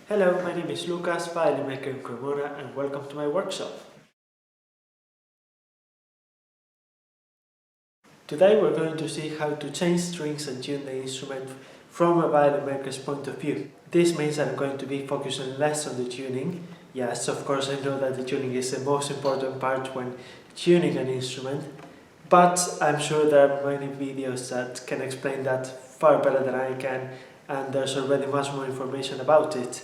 Hello, my name is Lucas, violin maker in Cremona, and welcome to my workshop. Today we're going to see how to change strings and tune the instrument from a violin maker's point of view. This means I'm going to be focusing less on the tuning. Yes, of course I know that the tuning is the most important part when tuning an instrument, but I'm sure there are many videos that can explain that far better than I can, and there's already much more information about it.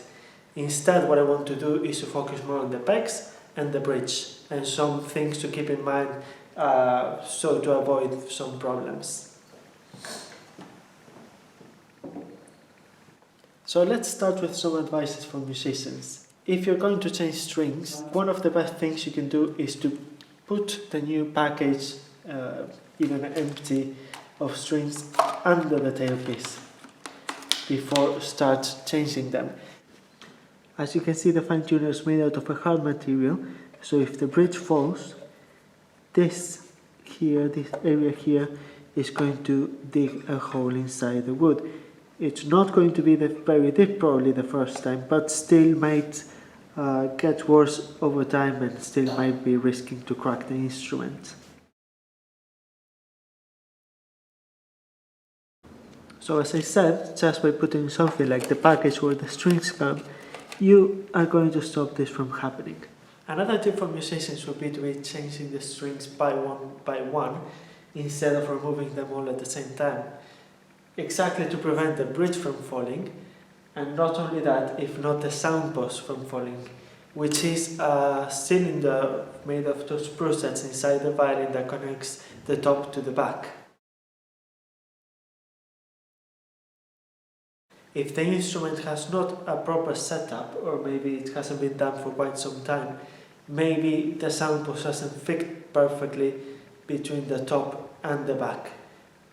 Instead, what I want to do is to focus more on the pegs and the bridge, and some things to keep in mind so to avoid some problems. So let's start with some advices for musicians. If you're going to change strings, one of the best things you can do is to put the new package, even empty, of strings under the tailpiece before start changing them. As you can see, the fine tuner is made out of a hard material, so if the bridge falls, this area here is going to dig a hole inside the wood. It's not going to be very deep probably the first time, but still might get worse over time and still might be risking to crack the instrument. So as I said, just by putting something like the package where the strings come, you are going to stop this from happening. Another tip for musicians would be to be changing the strings by one instead of removing them all at the same time, exactly to prevent the bridge from falling, and not only that, if not the sound post from falling, which is a cylinder made of two screw sets inside the violin that connects the top to the back. If the instrument has not a proper setup, or maybe it hasn't been done for quite some time, maybe the sound post doesn't fit perfectly between the top and the back,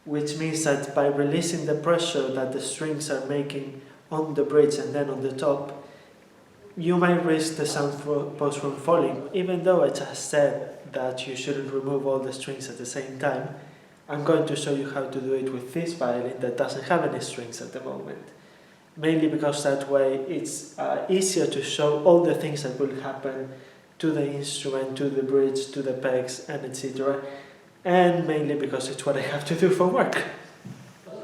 which means that by releasing the pressure that the strings are making on the bridge and then on the top, you might risk the sound post from falling. Even though I just said that you shouldn't remove all the strings at the same time, I'm going to show you how to do it with this violin that doesn't have any strings at the moment. Mainly because that way it's easier to show all the things that will happen to the instrument, to the bridge, to the pegs, and etc. And mainly because it's what I have to do for work.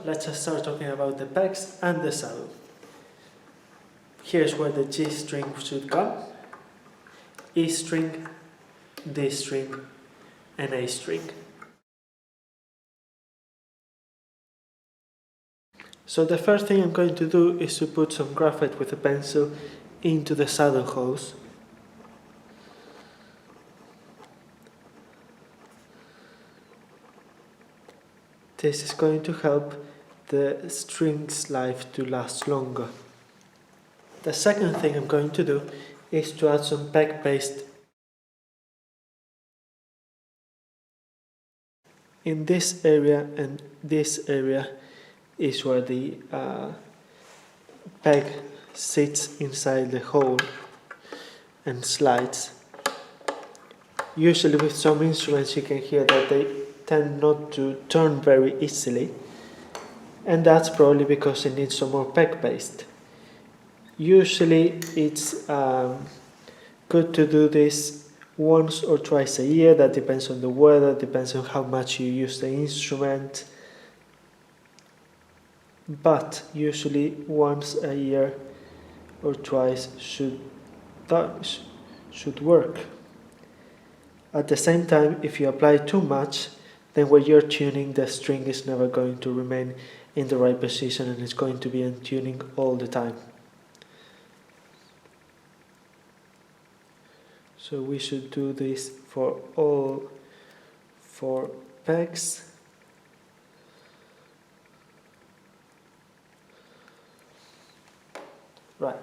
Let's just start talking about the pegs and the saddle. Here's where the G string should come, E string, D string, and A string. So the first thing I'm going to do is to put some graphite with a pencil into the saddle holes. This is going to help the string's life to last longer. The second thing I'm going to do is to add some peg paste in this area, and this area is where the peg sits inside the hole and slides. Usually with some instruments you can hear that they tend not to turn very easily, and that's probably because it needs some more peg paste. Usually it's good to do this once or twice a year. That depends on the weather, depends on how much you use the instrument, but usually once a year or twice should work. At the same time, if you apply too much, then when you're tuning, the string is never going to remain in the right position and it's going to be in tuning all the time. So we should do this for all 4 pegs. Right.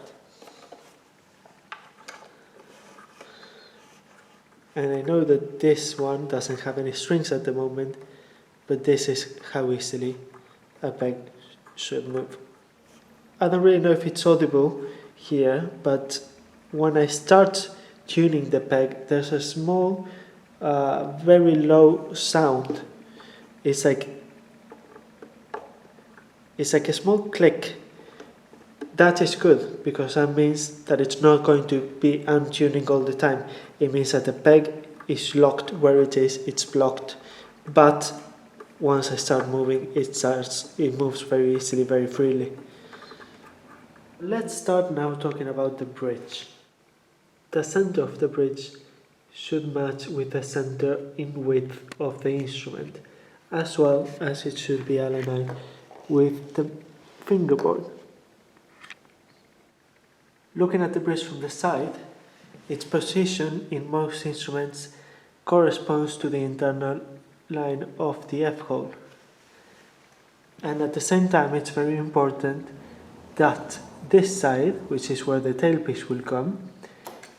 And I know that this one doesn't have any strings at the moment, but this is how easily a peg should move. I don't really know if it's audible here, but when I start tuning the peg, there's a small, very low sound. It's like a small click that is good, because that means that it's not going to be untuning all the time. It means that the peg is locked where it is, it's blocked, but once I start moving, it moves very easily, very freely. Let's start now talking about the bridge. The center of the bridge should match with the center in width of the instrument, as well as it should be aligned with the fingerboard. Looking at the bridge from the side, its position in most instruments corresponds to the internal line of the F hole. And at the same time, it's very important that this side, which is where the tailpiece will come,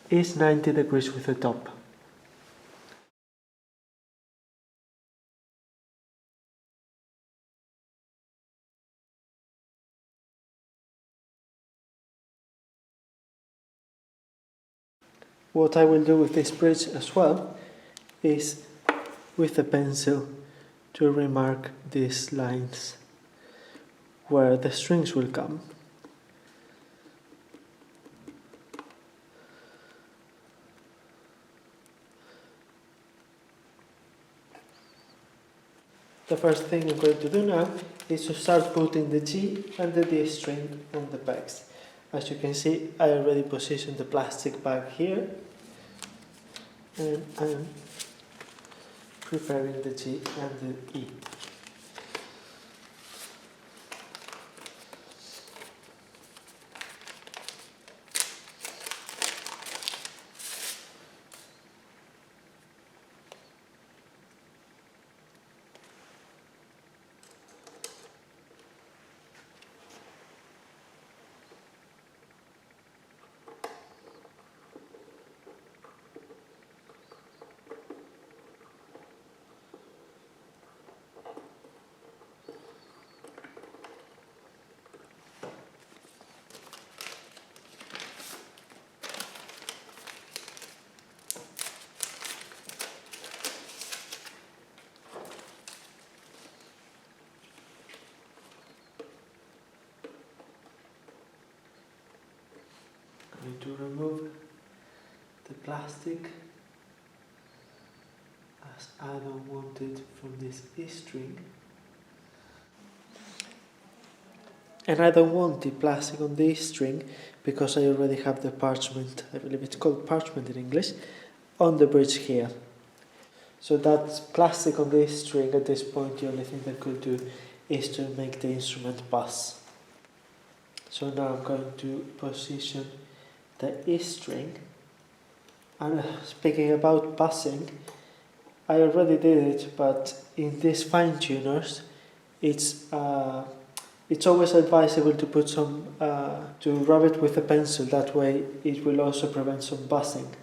is 90 degrees with the top. What I will do with this bridge as well is with the pencil to remark these lines where the strings will come. The first thing I'm going to do now is to start putting the G and the D string on the pegs. As you can see, I already positioned the plastic bag here, and I'm preparing the G and the E. I'm going to remove the plastic, as I don't want it from this E string. And I don't want the plastic on the E string because I already have the parchment, I believe it's called parchment in English, on the bridge here. So that plastic on the E string at this point, the only thing that could do is to make the instrument buzz. So now I'm going to position the E string. And speaking about buzzing, I already did it, but in these fine tuners, it's always advisable to put some, to rub it with a pencil. That way, it will also prevent some buzzing.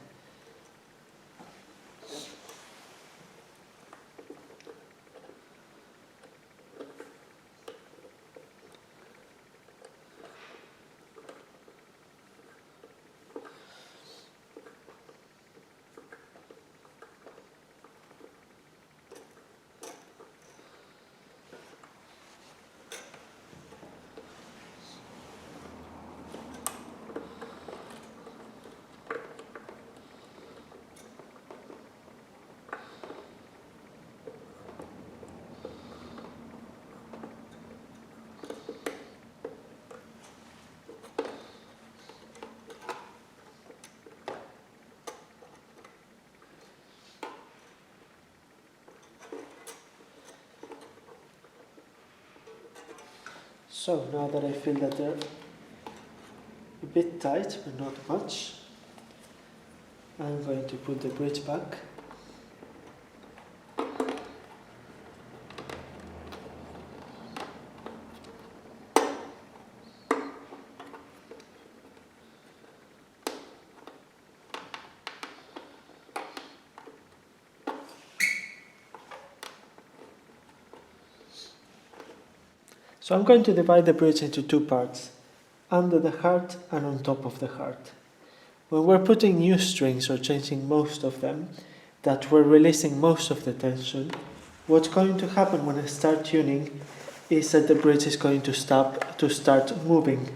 So now that I feel that they're a bit tight, but not much, I'm going to put the bridge back. So I'm going to divide the bridge into two parts, under the heart and on top of the heart. When we're putting new strings or changing most of them, that we're releasing most of the tension, what's going to happen when I start tuning is that the bridge is going to start moving.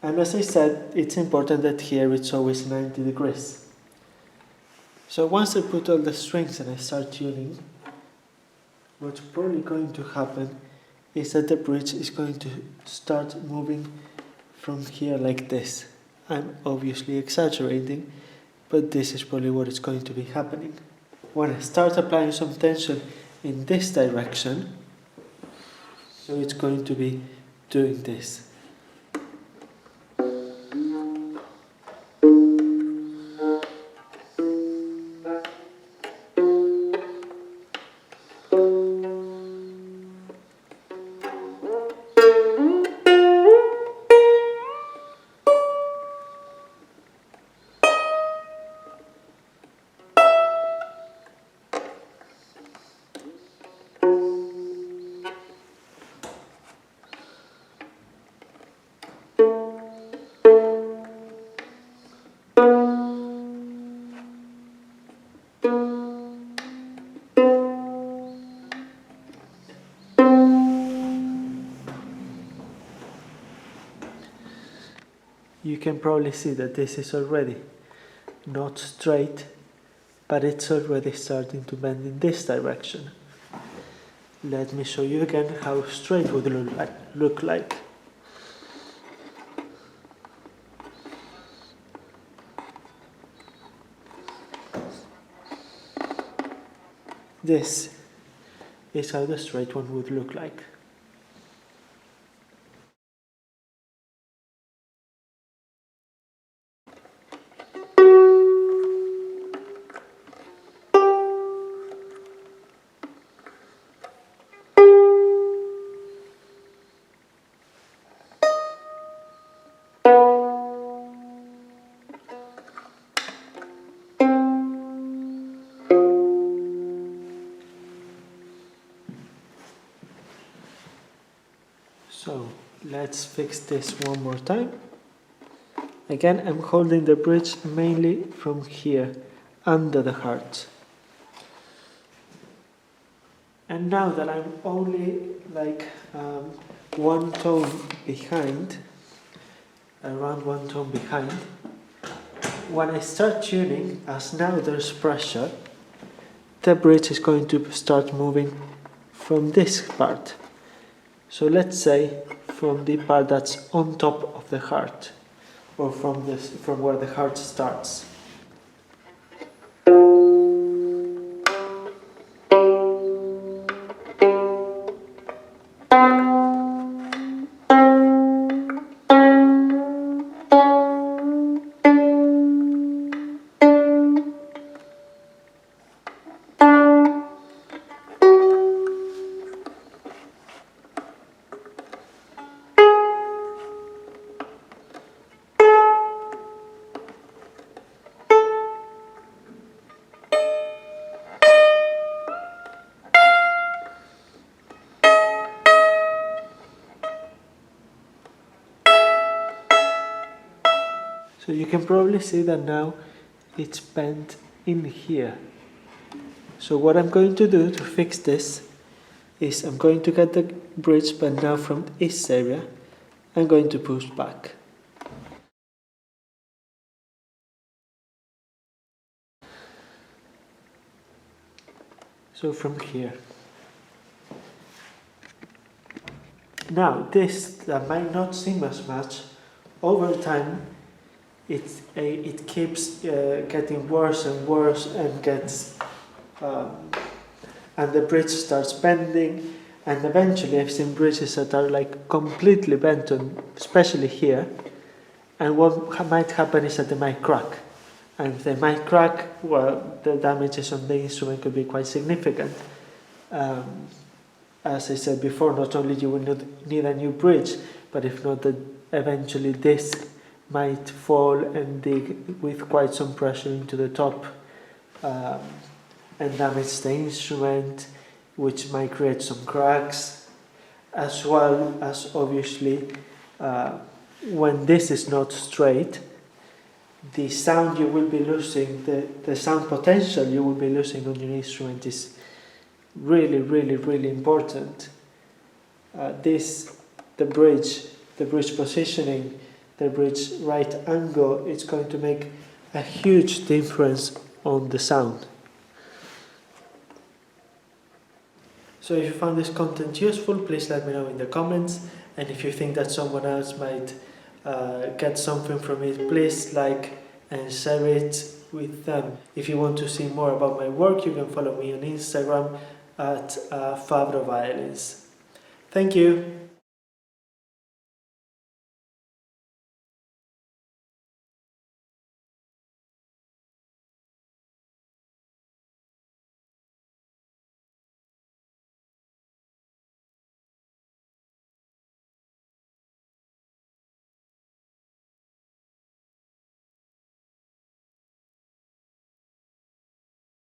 And as I said, it's important that here it's always 90 degrees. So once I put all the strings and I start tuning, what's probably going to happen is that the bridge is going to start moving from here like this. I'm obviously exaggerating, but this is probably what is going to be happening. When I start applying some tension in this direction, so it's going to be doing this. You can probably see that this is already not straight, but it's already starting to bend in this direction. Let me show you again how straight would look like. This is how the straight one would look like. So let's fix this one more time. Again, I'm holding the bridge mainly from here, under the heart. And now that I'm only like one tone behind, around one tone behind, when I start tuning, as now there's pressure, the bridge is going to start moving from this part. So let's say from the part that's on top of the heart, or from where the heart starts. So you can probably see that now it's bent in here. So what I'm going to do to fix this is I'm going to get the bridge, but now from this area I'm going to push back. So from here. Now this that might not seem as much, over time it keeps getting worse and worse and gets and the bridge starts bending, and eventually I've seen bridges that are like completely bent on, especially here, and what might happen is that they might crack, and if they might crack, well, the damages on the instrument could be quite significant. As I said before, not only you will need a new bridge, but if not, that eventually this might fall and dig with quite some pressure into the top and damage the instrument, which might create some cracks, as well as obviously when this is not straight, the sound you will be losing, the sound potential you will be losing on your instrument is really, really, really important. The bridge positioning the bridge right angle, it's going to make a huge difference on the sound. So if you found this content useful, please let me know in the comments, and if you think that someone else might get something from it, please like and share it with them. If you want to see more about my work, you can follow me on Instagram at Fabro Violins. Thank you!